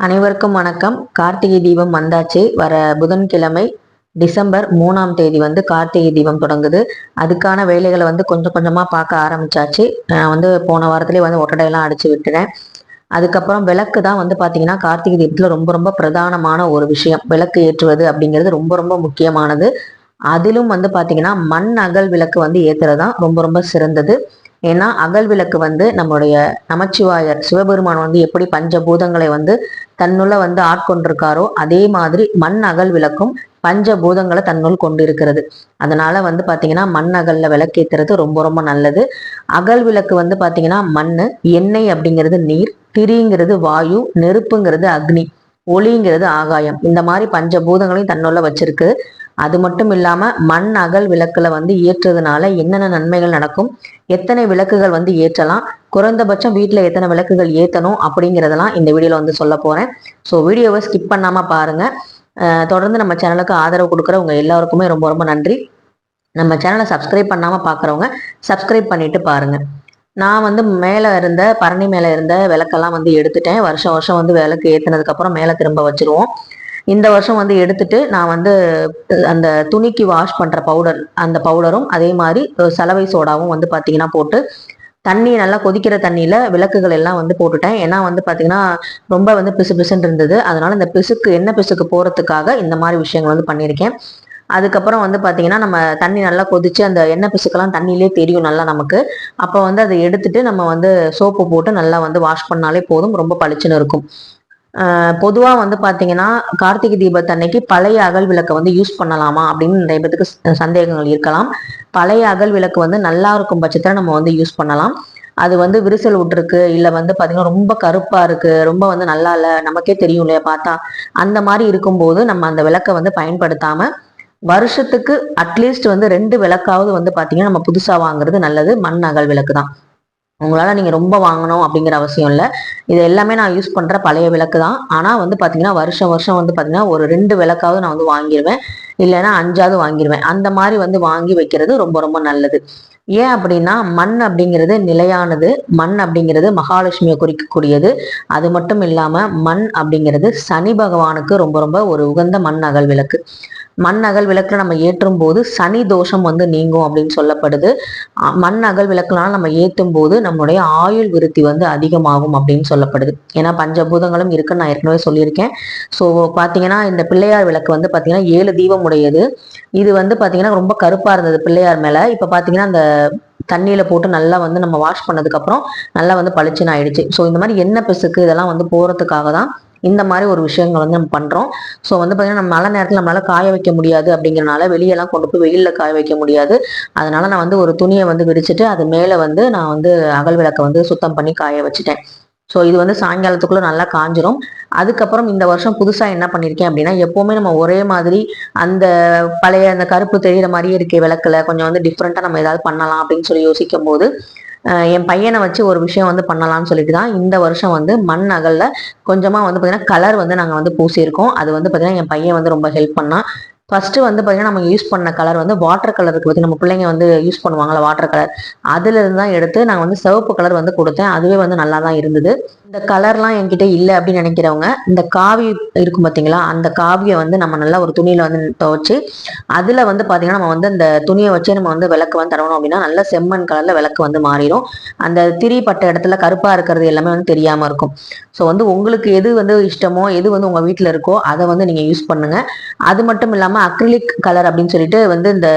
அனைவருக்கும் வணக்கம். கார்த்திகை தீபம் வந்தாச்சு. வர புதன்கிழமை டிசம்பர் 3ஆம் தேதி கார்த்திகை தீபம் தொடங்குது. அதுக்கான வேலைகளை கொஞ்சம் கொஞ்சமா பார்க்க ஆரம்பிச்சாச்சு. நான் போன வாரத்திலே ஒட்டடையெல்லாம் அடிச்சு விட்டுறேன். அதுக்கப்புறம் விளக்கு தான் பார்த்தீங்கன்னா கார்த்திகை தீபத்துல ரொம்ப ரொம்ப பிரதானமான ஒரு விஷயம். விளக்கு ஏற்றுவது அப்படிங்கிறது ரொம்ப ரொம்ப முக்கியமானது. அதிலும் பார்த்தீங்கன்னா மண் அகல் விளக்கு ஏத்துறதுதான் ரொம்ப ரொம்ப சிறந்தது. ஏன்னா அகல் விளக்கு நம்மளுடைய நமச்சிவாயர் சிவபெருமான் எப்படி பஞ்சபூதங்களை தன்னுள்ள ஆட்கொண்டிருக்காரோ அதே மாதிரி மண் அகல் விளக்கும் பஞ்சபூதங்களை தன்னுள் கொண்டிருக்கிறது. அதனால பாத்தீங்கன்னா மண் அகல்ல விளக்கேத்துறது ரொம்ப ரொம்ப நல்லது. அகல் விளக்கு பாத்தீங்கன்னா மண்ணு, எண்ணெய் அப்படிங்கிறது நீர், திரிங்கிறது வாயு, நெருப்புங்கிறது அக்னி, ஒளிங்கிறது ஆகாயம். இந்த மாதிரி பஞ்சபூதங்களையும் தன்னுள்ள வச்சிருக்கு. அது மட்டும் இல்லாம மண் அகல் விளக்குல ஏற்றுறதுனால என்னென்ன நன்மைகள் நடக்கும், எத்தனை விளக்குகள் ஏற்றலாம், குறைந்தபட்சம் வீட்டுல எத்தனை விளக்குகள் ஏத்தணும் அப்படிங்கிறதெல்லாம் இந்த வீடியோல சொல்ல போறேன். ஸோ வீடியோவை ஸ்கிப் பண்ணாம பாருங்க. தொடர்ந்து நம்ம சேனலுக்கு ஆதரவு கொடுக்குறவங்க எல்லாருக்குமே ரொம்ப ரொம்ப நன்றி. நம்ம சேனலை சப்ஸ்கிரைப் பண்ணாம பாக்குறவங்க சப்ஸ்கிரைப் பண்ணிட்டு பாருங்க. நான் மேல இருந்த பரணி மேல இருந்த விளக்கெல்லாம் எடுத்துட்டேன். வருஷம் வருஷம் விளக்கு ஏத்தினதுக்கு அப்புறம் மேல திரும்ப வச்சிருவோம். இந்த வருஷம் எடுத்துட்டு நான் அந்த துணிக்கு வாஷ் பண்ற பவுடர், அந்த பவுடரும் அதே மாதிரி சலவை சோடாவும் பாத்தீங்கன்னா போட்டு தண்ணி நல்லா கொதிக்கிற தண்ணியில விளக்குகள் எல்லாம் போட்டுட்டேன். ஏன்னா பாத்தீங்கன்னா ரொம்ப பிசு பிசுன்னு இருந்தது. அதனால இந்த பிசுக்கு என்ன பிசுக்கு போறதுக்காக இந்த மாதிரி விஷயங்கள் பண்ணியிருக்கேன். அதுக்கப்புறம் பாத்தீங்கன்னா நம்ம தண்ணி நல்லா கொதிச்சு அந்த எண்ணெய் பிசுக்கெல்லாம் தண்ணியிலே தெரியும் நல்லா நமக்கு. அப்போ அதை எடுத்துட்டு நம்ம சோப்பு போட்டு நல்லா வாஷ் பண்ணாலே போதும், ரொம்ப பளிச்சுன்னு இருக்கும். பொதுவா பாத்தீங்கன்னா கார்த்திகை தீபத்தன்னைக்கு பழைய அகல் விளக்கை யூஸ் பண்ணலாமா அப்படின்னு நிறைய பேருக்கு சந்தேகங்கள் இருக்கலாம். பழைய அகல் விளக்கு நல்லா இருக்கும் பட்சத்துல நம்ம யூஸ் பண்ணலாம். அது விரிசல் விட்டுருக்கு, இல்ல பாத்தீங்கன்னா ரொம்ப கருப்பா இருக்கு, ரொம்ப நல்லா இல்ல, நமக்கே தெரியும் இல்லையா பார்த்தா, அந்த மாதிரி இருக்கும்போது நம்ம அந்த விளக்கை பயன்படுத்தாம வருஷத்துக்கு அட்லீஸ்ட் 2 விளக்காவது பாத்தீங்கன்னா நம்ம புதுசா வாங்குறது நல்லது. மண் அகல் விளக்கு தான். உங்களால நீங்க ரொம்ப வாங்கணும் அப்படிங்கிற அவசியம் இல்லை. இது எல்லாமே நான் யூஸ் பண்ற பழைய விளக்கு தான். ஆனா பாத்தீங்கன்னா வருஷம் வருஷம் பாத்தீங்கன்னா ஒரு 2 விளக்காவது நான் வாங்கிடுவேன், இல்லைன்னா 5ஆவது வாங்கிடுவேன். அந்த மாதிரி வாங்கி வைக்கிறது ரொம்ப ரொம்ப நல்லது. ஏன் அப்படின்னா மண் அப்படிங்கிறது நிலையானது. மண் அப்படிங்கிறது மகாலட்சுமியை குறிக்கக்கூடியது. அது மட்டும் இல்லாம மண் அப்படிங்கிறது சனி பகவானுக்கு ரொம்ப ரொம்ப ஒரு உகந்த மண் அகல் விளக்கு. மண் அகல் விளக்குல நம்ம ஏற்றும் போது சனி தோஷம் நீங்கும் அப்படின்னு சொல்லப்படுது. மண் அகல் விளக்குனால நம்ம ஏற்றும் போது நம்மளுடைய ஆயுள் விருத்தி அதிகமாகும் அப்படின்னு சொல்லப்படுது. ஏன்னா பஞ்சபூதங்களும் இருக்குன்னு நான் ஏற்கனவே சொல்லியிருக்கேன். ஸோ பாத்தீங்கன்னா இந்த பிள்ளையார் விளக்கு பாத்தீங்கன்னா 7 தீபம் உடையது. இது பாத்தீங்கன்னா ரொம்ப கருப்பா இருந்தது பிள்ளையார் மேல. இப்ப பாத்தீங்கன்னா அந்த தண்ணியில போட்டு நல்லா நம்ம வாஷ் பண்ணதுக்கு அப்புறம் நல்லா பளிச்சுன்னு ஆயிடுச்சு. ஸோ இந்த மாதிரி எண்ணெய் பிசுக்கு இதெல்லாம் போறதுக்காக தான் இந்த மாதிரி ஒரு விஷயங்கள் நம்ம பண்றோம். ஸோ பாத்தீங்கன்னா நம்ம மழை நேரத்தில் நம்மளால காய வைக்க முடியாது அப்படிங்கிறனால வெளியெல்லாம் கொண்டு போய் வெயில்ல காய வைக்க முடியாது. அதனால நான் ஒரு துணியை விரிச்சிட்டு அது மேல நான் அகல் விளக்கை சுத்தம் பண்ணி காய வச்சுட்டேன். ஸோ இது சாயங்காலத்துக்குள்ள நல்லா காஞ்சிரும். அதுக்கப்புறம் இந்த வருஷம் புதுசா என்ன பண்ணியிருக்கேன் அப்படின்னா, எப்பவுமே நம்ம ஒரே மாதிரி அந்த பழைய அந்த கருப்பு தெரியிற மாதிரியே இருக்கே விளக்குல கொஞ்சம் டிஃப்ரெண்டா நம்ம ஏதாவது பண்ணலாம் அப்படின்னு சொல்லி யோசிக்கும் போது என் பையனை வச்சு ஒரு விஷயம் பண்ணலாம்னு சொல்லிட்டு தான் இந்த வருஷம் மண் அகல்ல கொஞ்சமா பாத்தீங்கன்னா கலர் நாங்க பூசியிருக்கோம். அது பாத்தீங்கன்னா என் பையன் ரொம்ப ஹெல்ப் பண்ணா. ஃபர்ஸ்ட் பாத்தீங்கன்னா நம்ம யூஸ் பண்ண கலர் வாட்டர் கலருக்கு பத்தி நம்ம பிள்ளைங்க யூஸ் பண்ணுவாங்கல்ல வாட்டர் கலர், அதுல இருந்து தான் எடுத்து நான் சிவப்பு கலர் கொடுத்தேன். அதுவே நல்லா தான் இருந்தது. இந்த கலர்லாம் என்கிட்ட இல்லை அப்படின்னு நினைக்கிறவங்க இந்த காவி இருக்கும் பார்த்தீங்களா, அந்த காவியை நம்ம நல்லா ஒரு துணியில துவைச்சு அதுல பாத்தீங்கன்னா நம்ம அந்த துணியை வச்சே நம்ம விளக்கு தரணும் அப்படின்னா நல்ல செம்மண் கலர்ல விளக்கு மாறிடும். அந்த திரி பட்ட இடத்துல கருப்பா இருக்கிறது எல்லாமே தெரியாம இருக்கும். ஸோ உங்களுக்கு எது இஷ்டமோ, எது உங்க வீட்டுல இருக்கோ அதை நீங்க யூஸ் பண்ணுங்க. அது மட்டும் இல்லாம அக்ரிலிக் கலர் அப்படின்னு சொல்லிட்டு இந்த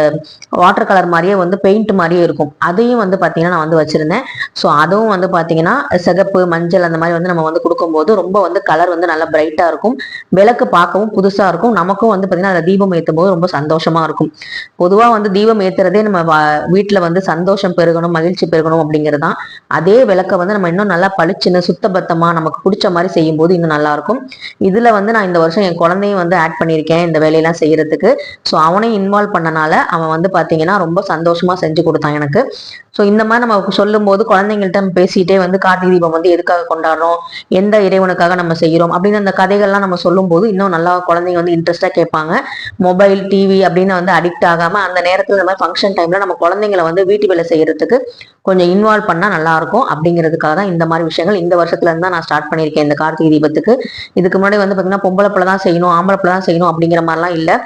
வாட்டர் கலர் மாதிரியே பெயிண்ட் மாதிரியே இருக்கும். அதையும் பாத்தீங்கன்னா நான் வச்சிருந்தேன். ஸோ அதுவும் பாத்தீங்கன்னா சிகப்பு, மஞ்சள் அந்த மாதிரி நம்ம கொடுக்கும்போது ரொம்ப கலர் நல்லா பிரைட்டா இருக்கும். விளக்கு பார்க்கவும் புதுசா இருக்கும். நமக்கும் பாத்தீங்கன்னா அதை தீபம் ஏற்றும் போது ரொம்ப சந்தோஷமா இருக்கும். பொதுவா தீபம் ஏத்துறதே நம்ம வீட்டுல சந்தோஷம் பெருகணும், மகிழ்ச்சி பெருகணும் அப்படிங்கிறதுதான். அதே விளக்க நம்ம இன்னும் நல்லா பளிச்சுன்னு சுத்தபத்தமா நமக்கு பிடிச்ச மாதிரி செய்யும் போது இன்னும் நல்லா இருக்கும். இதுல நான் இந்த வருஷம் என் குழந்தையும் ஆட் பண்ணியிருக்கேன் இந்த வேலையெல்லாம் செய்யறதுக்கு. ஸோ அவனையும் இன்வால்வ் பண்ணனால அவன் பாத்தீங்கன்னா ரொம்ப சந்தோஷமா செஞ்சு கொடுத்தான் எனக்கு. ஸோ இந்த மாதிரி நம்ம சொல்லும் போது குழந்தைங்கள்ட்ட நம்ம பேசிட்டே வந்து கார்த்திகை தீபம் வந்து எதுக்காக கொண்டாடுறோம், எந்த இறைவனுக்காக நம்ம செய்யறோம் அப்படின்னு அந்த கதைகள்லாம் நம்ம சொல்லும் போது இன்னும் நல்லா குழந்தைங்க வந்து இன்ட்ரெஸ்டா கேட்பாங்க. மொபைல் டிவி அப்படின்னு வந்து அடிக்ட் ஆகாம அந்த நேரத்துல இந்த மாதிரி ஃபங்க்ஷன் டைம்ல நம்ம குழந்தைங்களை வந்து வீட்டு வேலை செய்யறதுக்கு கொஞ்சம் இன்வால்வ் பண்ணா நல்லா இருக்கும் அப்படிங்கிறதுக்காக தான் இந்த மாதிரி விஷயங்கள் இந்த வருஷத்துல இருந்தா நான் ஸ்டார்ட் பண்ணியிருக்கேன் இந்த கார்த்திகை தீபத்துக்கு. இதுக்கு முன்னாடி வந்து பாத்தீங்கன்னா பொம்பளை பிள்ளை தான் செய்யணும், ஆம்பளை பிள்ளை தான் செய்யணும் அப்படிங்கிற மாதிரிலாம் இல்லை.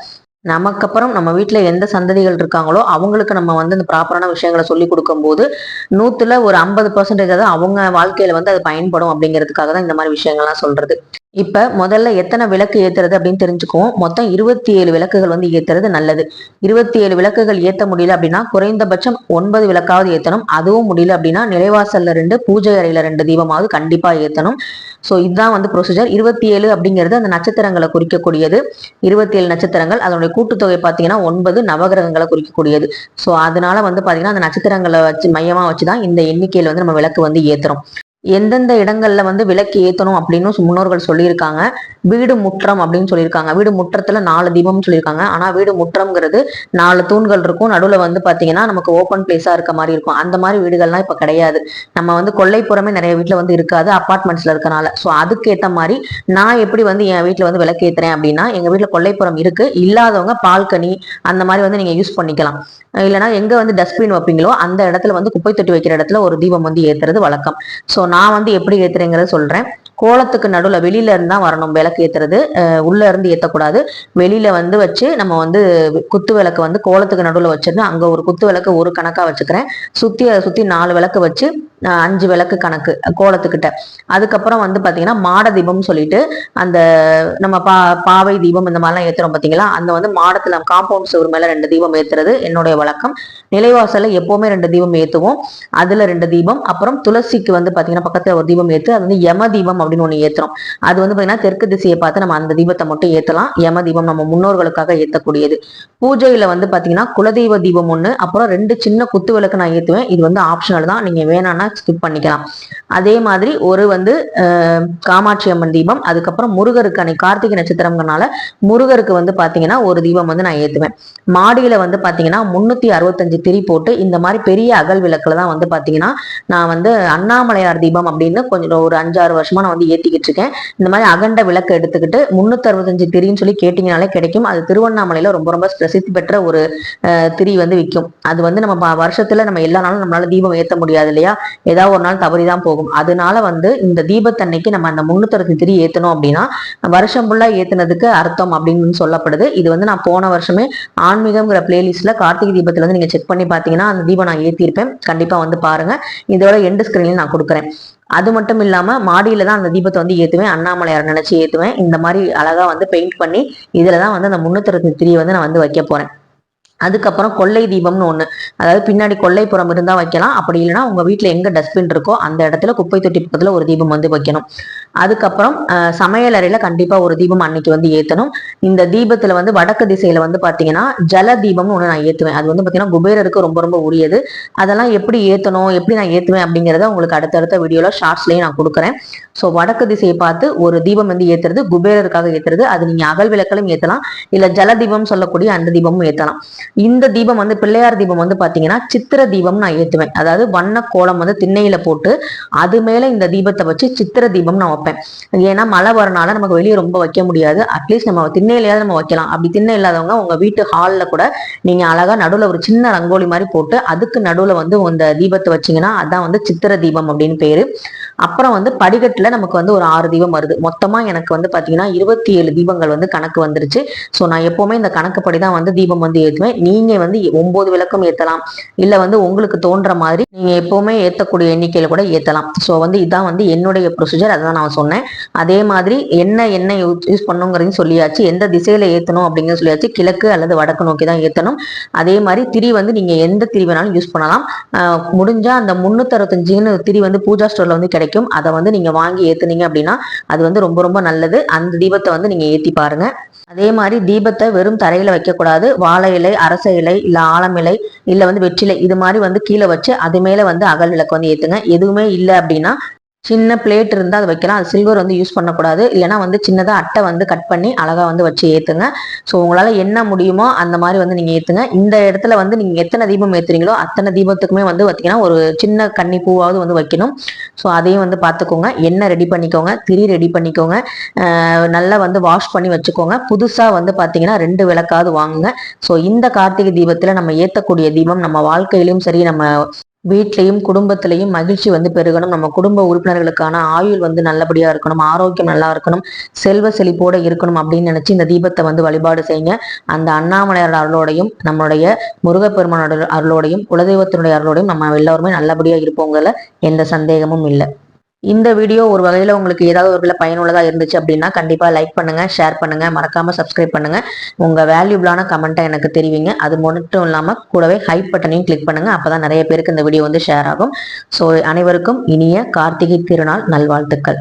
நமக்கு அப்புறம் நம்ம வீட்டுல எந்த சந்ததிகள் இருக்காங்களோ அவங்களுக்கு நம்ம வந்து இந்த ப்ராப்பரான விஷயங்களை சொல்லி கொடுக்கும் போது 100ல ஒரு 50% தான் அவங்க வாழ்க்கையில வந்து அது பயன்படும் அப்படிங்கிறதுக்காக தான் இந்த மாதிரி விஷயங்கள்லாம் சொல்றது. இப்ப முதல்ல எத்தனை விளக்கு ஏத்துறது அப்படின்னு தெரிஞ்சுக்குவோம். மொத்தம் 27 விளக்குகள் வந்து ஏத்துறது நல்லது. 27 விளக்குகள் ஏத்த முடியல அப்படின்னா குறைந்தபட்சம் 9 விளக்காவது ஏத்தணும். அதுவும் முடியல அப்படின்னா நிலைவாசல்ல 2, பூஜை அறையில 2 தீபமாவது கண்டிப்பா ஏத்தணும். ஸோ இதுதான் வந்து ப்ரொசீஜர். 27 அப்படிங்கிறது அந்த நட்சத்திரங்களை குறிக்கக்கூடியது. 27 நட்சத்திரங்கள் அதனுடைய கூட்டுத்தொகை பார்த்தீங்கன்னா 9 நவகிரகங்களை குறிக்கக்கூடியது. ஸோ அதனால வந்து பாத்தீங்கன்னா அந்த நட்சத்திரங்களை வச்சு மையமா வச்சுதான் இந்த எண்ணிக்கையில வந்து நம்ம விளக்கு வந்து ஏத்துறோம். எந்தெந்த இடங்கள்ல வந்து விளக்கு ஏத்தணும் அப்படின்னு முன்னோர்கள் சொல்லியிருக்காங்க. வீடு முற்றம் அப்படின்னு சொல்லியிருக்காங்க. வீடு முற்றத்துல 4 தீபம்னு சொல்லியிருக்காங்க. ஆனா வீடு முற்றம்ங்கிறது 4 தூண்கள் இருக்கும், நடுவுல வந்து பாத்தீங்கன்னா நமக்கு ஓப்பன் பிளேஸா இருக்க மாதிரி இருக்கும். அந்த மாதிரி வீடுகள்லாம் இப்ப கிடையாது. நம்ம வந்து கொல்லைப்புறமே நிறைய வீட்டுல வந்து இருக்காது, அப்பார்ட்மெண்ட்ஸ்ல இருக்கனால. ஸோ அதுக்கேற்ற மாதிரி நான் எப்படி வந்து என் வீட்டுல வந்து விளக்கு ஏத்துறேன் அப்படின்னா, எங்க வீட்டுல கொல்லைப்புறம் இருக்கு, இல்லாதவங்க பால்கனி அந்த மாதிரி வந்து நீங்க யூஸ் பண்ணிக்கலாம். இல்லைன்னா எங்க வந்து டஸ்ட்பின் வைப்பீங்களோ அந்த இடத்துல வந்து குப்பை தொட்டி வைக்கிற இடத்துல ஒரு தீபம் வந்து ஏத்துறது வழக்கம். ஸோ நான் வந்து எப்படி ஏத்துறேங்கிறத சொல்றேன். கோலத்துக்கு நடுவில் வெளியில இருந்தா வரணும் விளக்கு ஏத்துறது, உள்ள இருந்து ஏத்தக்கூடாது. வெளியில வந்து வச்சு நம்ம வந்து குத்து விளக்கு வந்து கோலத்துக்கு நடுவில் வச்சிருந்தேன். அங்க ஒரு குத்து விளக்கு ஒரு கணக்கா வச்சுக்கிறேன். சுத்தி 4 விளக்கு வச்சு 5 விளக்கு கணக்கு கோலத்துக்கிட்ட. அதுக்கப்புறம் வந்து பாத்தீங்கன்னா மாட தீபம்னு சொல்லிட்டு அந்த நம்ம பாவை தீபம் இந்த மாதிரிலாம் ஏத்துறோம் பாத்தீங்களா, அந்த வந்து மாடத்துல காம்பவுண்ட் சுவர் மேல 2 தீபம் ஏத்துறது என்னுடைய வழக்கம். நிலைவாசல்ல எப்பவுமே 2 தீபம் ஏத்துவோம். அதுல 2 தீபம். அப்புறம் துளசிக்கு வந்து பாத்தீங்கன்னா பக்கத்துல ஒரு தீபம் ஏத்து, அது வந்து யம தீபம் அப்படின்னு ஒண்ணு ஏத்துறோம். அது வந்து பாத்தீங்கன்னா தெற்கு திசையை பார்த்து நம்ம அந்த தீபத்தை மட்டும் ஏத்தலாம். யம தீபம் நம்ம முன்னோர்களுக்காக ஏத்தக்கூடியது. பூஜையில வந்து பாத்தீங்கன்னா குலதெய்வ தீபம் 1, அப்புறம் 2 சின்ன குத்து விளக்கு நான் ஏத்துவேன். இது வந்து ஆப்ஷனல் தான், நீங்க வேணாம்னா ஸ்கிப் பண்ணிக்கலாம். அதே மாதிரி ஒரு வந்து காமாட்சி அம்மன் தீபம், அதுக்கப்புறம் முருகருக்கு அன்னைக்கு கார்த்திகை நட்சத்திரம்னால முருகருக்கு வந்து பாத்தீங்கன்னா ஒரு தீபம் வந்து நான் ஏத்துவேன். மாடியில வந்து பாத்தீங்கன்னா 365 திரி போட்டு இந்த மாதிரி பெரிய அகல் விளக்குல தான் வந்து பாத்தீங்கன்னா நான் வந்து அண்ணாமலையார் தீபம் அப்படின்னு கொஞ்சம் ஒரு 5-6 வருஷமா நான் வந்து ஏத்திக்கிட்டு இருக்கேன். இந்த மாதிரி அகண்ட விளக்கு எடுத்துக்கிட்டு 365 திரின்னு சொல்லி கேட்டீங்கனாலே கிடைக்கும். அது திருவண்ணாமலையில ரொம்ப ரொம்ப பிரசித்தி பெற்ற ஒரு திரி வந்து விற்கும். அது வந்து நம்ம வருஷத்துல நம்ம எல்லா நாளும் நம்மளால தீபம் ஏத்த முடியாது இல்லையா, ஏதாவது ஒரு நாள் தவறிதான் போகும். அதனால வந்து இந்த தீபத்தன்னைக்கு நம்ம அந்த 365 திரி ஏத்தணும் அப்படின்னா வருஷம் ஃபுல்லா ஏத்துனதுக்கு அர்த்தம் அப்படின்னு சொல்லப்படுது. இது வந்து நான் போன வருஷமே ஆன்மீகம்ங்கிற பிளேலிஸ்ட்ல கார்த்திகை தீபத்துல வந்து நீங்க செக் பண்ணி பாத்தீங்கன்னா அந்த தீபம் நான் ஏத்திருப்பேன். கண்டிப்பா வந்து பாருங்க. இதோட எண்டு ஸ்கிரீன்ல நான் கொடுக்குறேன். அது மட்டும் இல்லாம மாடியில தான் அந்த தீபத்தை வந்து ஏத்துவேன். அண்ணாமலையார் நினைச்சு ஏத்துவேன். இந்த மாதிரி அழகா வந்து பெயிண்ட் பண்ணி இதுலதான் வந்து அந்த 365 திரியை வந்து நான் வந்து வைக்க போறேன். அதுக்கப்புறம் கொள்ளை தீபம்னு ஒண்ணு, அதாவது பின்னாடி கொள்ளைப்புறம் இருந்தா வைக்கலாம். அப்படி இல்லைன்னா உங்க வீட்டுல எங்க டஸ்ட்பின் இருக்கோ அந்த இடத்துல குப்பை தொட்டி பக்கத்துல ஒரு தீபம் வந்து வைக்கணும். அதுக்கப்புறம் சமையல் அறையில கண்டிப்பா ஒரு தீபம் அன்னைக்கு வந்து ஏத்தணும். இந்த தீபத்துல வந்து வடக்கு திசையில வந்து பாத்தீங்கன்னா ஜல தீபம்னு ஒண்ணு நான் ஏத்துவேன். அது வந்து பாத்தீங்கன்னா குபேரருக்கு ரொம்ப ரொம்ப உரியது. அதெல்லாம் எப்படி ஏத்தணும், எப்படி நான் ஏத்துவேன் அப்படிங்கறத உங்களுக்கு அடுத்தடுத்த வீடியோல ஷார்ட்ஸ்லயும் நான் கொடுக்குறேன். ஸோ வடக்கு திசையை பார்த்து ஒரு தீபம் வந்து ஏத்துறது குபேரருக்காக ஏத்துறது. அது நீங்க அகல் விளக்கிலும் ஏத்தலாம், இல்ல ஜல தீபம் சொல்லக்கூடிய அந்த தீபமும் ஏத்தலாம். இந்த தீபம் வந்து பிள்ளையார் தீபம் வந்து பாத்தீங்கன்னா சித்திர தீபம் நான் ஏத்துவேன். அதாவது வண்ண கோலம் வந்து திண்ணையில போட்டு அது மேல இந்த தீபத்தை வச்சு சித்திர தீபம் நான் வைப்பேன். ஏன்னா மழை வரனால நமக்கு வெளியே ரொம்ப வைக்க முடியாது. அட்லீஸ்ட் நம்ம திண்ணையிலேயாவது நம்ம வைக்கலாம். அப்படி திண்ணை இல்லாதவங்க உங்க வீட்டு ஹால்ல கூட நீங்க அழகா நடுவுல ஒரு சின்ன ரங்கோலி மாதிரி போட்டு அதுக்கு நடுவுல வந்து இந்த தீபத்தை வச்சீங்கன்னா அதான் வந்து சித்திர தீபம் அப்படின்னு பேரு. அப்புறம் வந்து படிக்கட்டுல நமக்கு வந்து ஒரு 6 தீபம் வருது. மொத்தமா எனக்கு வந்து பாத்தீங்கன்னா 27 தீபங்கள் வந்து கணக்கு வந்துருச்சு. ஸோ நான் எப்பவுமே இந்த கணக்குப்படிதான் வந்து தீபம் வந்து ஏற்றுவேன். நீங்க வந்து 9 விளக்கம் ஏத்தலாம், இல்ல வந்து உங்களுக்கு தோன்ற மாதிரி நீங்க எப்பவுமே ஏத்தக்கூடிய எண்ணிக்கையில கூட ஏத்தலாம். ஸோ வந்து இதான் வந்து என்னுடைய ப்ரொசீஜர், அதான் நான் சொன்னேன். அதே மாதிரி என்ன யூஸ் பண்ணுங்கிறதையும் சொல்லியாச்சு, எந்த திசையில ஏத்தணும் அப்படிங்கிறது சொல்லியாச்சு. கிழக்கு அல்லது வடக்கு நோக்கி தான் ஏத்தணும். அதே மாதிரி திரி வந்து நீங்க எந்த திரி வேணாலும் யூஸ் பண்ணலாம். முடிஞ்சா அந்த 365 திரி வந்து பூஜா ஸ்டோர்ல வந்து கிடைக்கும். அதை வந்து நீங்க வாங்கி ஏத்துனீங்க அப்படின்னா அது வந்து ரொம்ப ரொம்ப நல்லது. அந்த தீபத்தை வந்து நீங்க ஏத்தி பாருங்க. அதே மாதிரி தீபத்தை வெறும் தரையில வைக்க கூடாது. வாழை இலை, அரச இலை, இல்ல ஆலம் இலை, இல்ல வந்து வெற்றிலை, இது மாதிரி வந்து கீழே வச்சு அது மேல வந்து அகல் விளக்கு வந்து ஏத்துங்க. எதுவுமே இல்லை அப்படின்னா சின்ன பிளேட் இருந்தால் அது வைக்கலாம். அது சில்வர் வந்து யூஸ் பண்ணக்கூடாது. இல்லைனா வந்து சின்னதாக அட்டை வந்து கட் பண்ணி அழகாக வந்து வச்சு ஏற்றுங்க. ஸோ உங்களால் என்ன முடியுமோ அந்த மாதிரி வந்து நீங்கள் ஏற்றுங்க. இந்த இடத்துல வந்து நீங்கள் எத்தனை தீபம் ஏற்றுறீங்களோ அத்தனை தீபத்துக்குமே வந்து பார்த்தீங்கன்னா ஒரு சின்ன கன்னி பூவாவது வந்து வைக்கணும். ஸோ அதையும் வந்து பார்த்துக்கோங்க. எண்ணெய் ரெடி பண்ணிக்கோங்க, திரி ரெடி பண்ணிக்கோங்க, நல்லா வந்து வாஷ் பண்ணி வச்சுக்கோங்க. புதுசாக வந்து பார்த்தீங்கன்னா 2 விளக்காவது வாங்குங்க. ஸோ இந்த கார்த்திகை தீபத்தில் நம்ம ஏற்றக்கூடிய தீபம் நம்ம வாழ்க்கையிலும் சரி, நம்ம வீட்லையும் குடும்பத்திலையும் மகிழ்ச்சி வந்து பெருகணும். நம்ம குடும்ப உறுப்பினர்களுக்கான ஆயுள் வந்து நல்லபடியா இருக்கணும், ஆரோக்கியம் நல்லா இருக்கணும், செல்வ செழிப்போட இருக்கணும் அப்படின்னு நினைச்சு இந்த தீபத்தை வந்து வழிபாடு செய்யுங்க. அந்த அண்ணாமலையார் அருளோடையும் நம்மளுடைய முருகப்பெருமானோட அருளோடையும் குலதெய்வத்தினுடைய அருளோடையும் நம்ம எல்லாருமே நல்லபடியா இருப்போங்கல எந்த சந்தேகமும் இல்லை. இந்த வீடியோ ஒரு வகையில் உங்களுக்கு ஏதாவது ஒரு பயனுள்ளதாக இருந்துச்சு அப்படின்னா கண்டிப்பாக லைக் பண்ணுங்க, ஷேர் பண்ணுங்க, மறக்காம சப்ஸ்கிரைப் பண்ணுங்க. உங்க வேல்யூபிளான கமெண்ட்டை எனக்கு தெரிவிங்க. அது மட்டும் இல்லாமல் கூடவே ஹைப் பட்டனையும் கிளிக் பண்ணுங்க. அப்பதான் நிறைய பேருக்கு இந்த வீடியோ வந்து ஷேர் ஆகும். ஸோ அனைவருக்கும் இனிய கார்த்திகை திருநாள் நல்வாழ்த்துக்கள்.